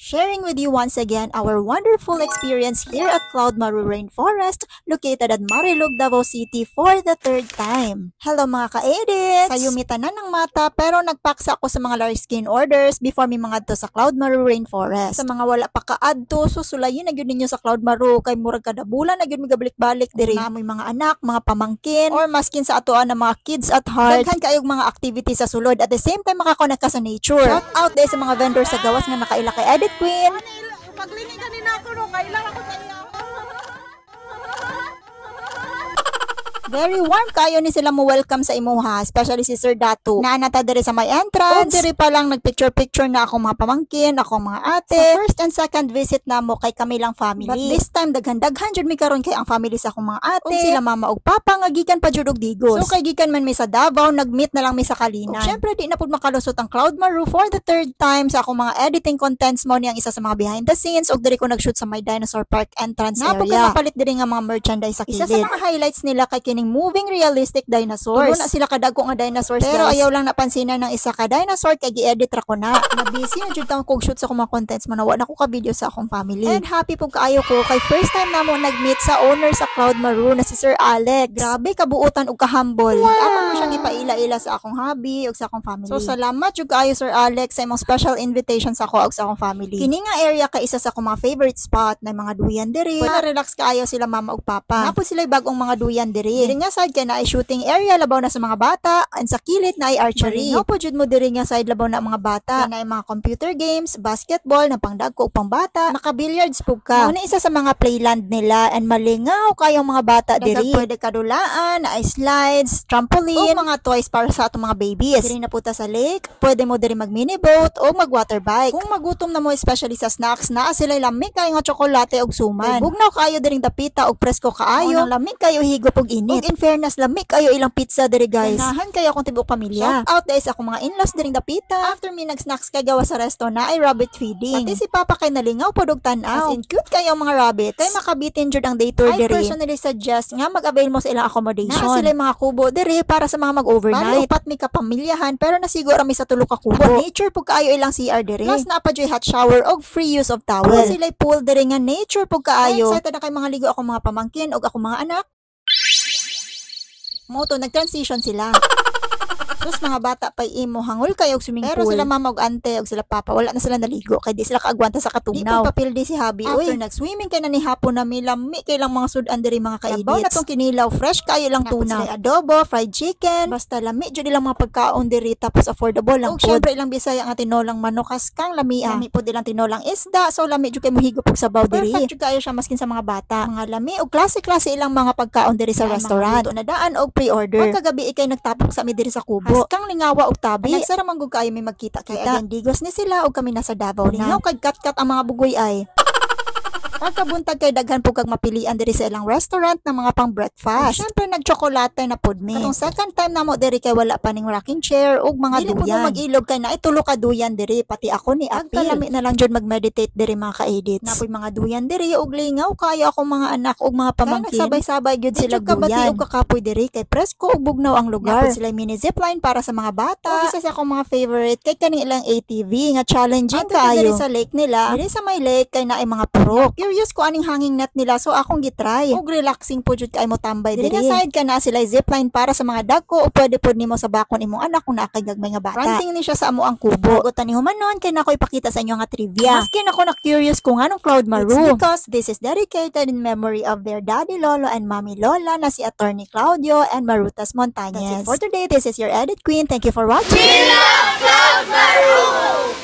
Sharing with you once again our wonderful experience here at Cloud Maru Rainforest located at Marilog, Davao City for the third time. Hello mga ka-edits! Sayumita na ng mata pero nagpaksa ako sa mga large skin orders before may mga to sa Cloud Maru Rainforest. Sa mga wala pa ka-adto, susulayin na yun ninyo sa Cloud Maru kay murag kada bulan na yun magabalik-balik diri. May mga anak, mga pamangkin, or maskin sa atuan ng mga kids at heart. Daghan kayong mga activities sa sulod at the same time makakonect ka sa nature. Shout out din sa mga vendors sa gawas nga nakaila kay Edit Queen. Paglinig kanina ako no, kailang ako sa iyo. Very warm kayo ni sila mo welcome sa imuha, especially si Sir Datu. Naanata diri sa may entrance. O diri pa lang nagpicture-picture na ako mga pamangkin, ako mga ate. Sa first and second visit na mo kay kami lang family. But this time daghan-daghan jud mi karon kay ang family sa akong mga ate. O sila mama ug papa nga gikan pa jud og Digos. So kay gikan man mi sa Davao, nagmeet na lang mi sa Kalinan. Syempre di na pud makalusot ang Cloud Maru for the third time sa akong mga editing contents mo niyang isa sa mga behind the scenes ug diri ko nag-shoot sa my Dinosaur Park entrance area. Napaka mapalit diri nga mga merchandise sa kilid. Isa sa mga highlights nila kay kining moving realistic dinosaurs. Tulo na sila kadagko nga dinosaurs, pero ayaw lang napansinan ng isa ka dinosaur kay gi-edit ra ko na. Na-busy na jud tang kog shoot sa akong mga contents man wala na ko ka video sa akong family. And happy pug kaayo ko kay first time na mo nag-meet sa owner sa Cloud Maru na si Sir Alex. Grabe kabuutan ug ka-humble. Wow. Ako mo siyang ipaila-ila sa akong hobby ug sa akong family. So salamat jud kaayo Sir Alex sa imong special invitation sa ako ug sa akong family. Kini nga area kay isa sa akong mga favorite spot na mga duyan diri. Para relax kaayo sila mama ug papa. Napod sila bagong mga duyan diri. Diri nga side kay na ay shooting area labaw na sa mga bata, and sa kilid na ay archery. No po jud mo diri nga side labaw na mga bata. Na ay mga computer games, basketball na pangdagko ug pangbata, maka-billiards pug ka. Una isa sa mga playland nila and malingaw kayong mga bata diri. Pwede kadulaan, na ay slides, trampoline, ug mga toys para sa atong mga babies. Diri na puta sa lake, pwede mo diri mag mini boat o mag water bike. Kung magutom na mo especially sa snacks, naa sila lamig kayo nga tsokolate ug suman. Bugnaw kayo diring dapita ug presko kaayo. Nang lamig kayo higop ug init. Ug in fairness lamig kayo ilang pizza diri guys. Ganahan kayo akong tibok pamilya. Shout out guys ako mga in-laws diring dapita. After me nag-snacks kay gawa sa resto na ay rabbit feeding. Pati si Papa kay nalingaw pod og tan-aw. As in cute kayo mga rabbits. Kay makabitin jud ang day tour diri. I personally suggest nga mag-avail mo sa ilang accommodation. Na sila mga kubo diri para sa mga mag-overnight. Upat mi ka pamilyahan pero nasiguro mi sa tulo ka kubo. Nature pug kaayo ilang CR diri. Plus na pa joy hot shower og free use of towel. Sila pool diri nga nature pug kaayo. Excited na kay mga ligo ako mga pamangkin og ako mga anak. Moto nag-transition sila. Sus mga bata pa imo hangol kayo og swimming pool. Pero sila mama og ante og sila papa wala na sila naligo kay di sila kaagwanta sa katugnaw. Di papildi si Habi. After nag-swimming kay na ni hapon na milami kay lang mga sudan diri mga kaedits. Labaw na tong kinilaw fresh kayo lang tuna. Adobo, fried chicken, basta lami jud ilang mga pagkaon diri tapos affordable lang pod. Syempre ilang Bisaya nga tinolang manok kang lami. Lami pod ilang tinolang isda so lami jud kay mohigop og sabaw diri. Perfect jud kayo siya maskin sa mga bata. Mga lami og klase-klase ilang mga pagkaon diri sa restaurant. Na daan og pre-order. Pagkagabi ikay nagtapok sa mi diri sa kubo. Kang lingawa og tabi. Nagsara man gud kayo may magkita-kita. Kay again Digos ni sila og kami nasa Davao na. Lingaw kay kat-kat ang mga bugoy ay. Pagkabuntag kay daghan po kag mapilian diri sa ilang restaurant ng mga pang breakfast. Syempre nagtsokolate na pod mi. Katong second time namo diri kay wala pa ning rocking chair ug mga duyan. Dili po mag-ilog kay na itulo ka duyan diri pati ako ni Apil. Agkalami na lang jud mag-meditate diri mga ka-edits. Napoy mga duyan diri ug lingaw kayo ako mga anak ug mga pamangkin. Nagsabay-sabay gyud sila duyan. Ug kakapoy diri kay presko ug bugnaw ang lugar. Napod sila mini zipline para sa mga bata. Ug isa sa akong mga favorite kay kaning ilang ATV nga challenging kayo. Diri sa lake nila. Diri sa may lake kay naay mga purok. Curious ko aning hanging net nila so akong gitry. Ug relaxing po jud kay mo tambay diri. Diri side ka na sila zipline para sa mga dagko o pwede pod nimo sa bakon imong anak kung naakay gagmay nga bata. Fronting ni siya sa amo ang kubo. Gutan ni humanon kay nako ipakita sa inyo nga trivia. Maskin ako na curious kung anong Cloud Maru. It's because this is dedicated in memory of their daddy Lolo and mommy Lola na si Attorney Claudio and Marutas Montañez. That's it for today. This is your Edit Queen. Thank you for watching. We love Cloud Maru!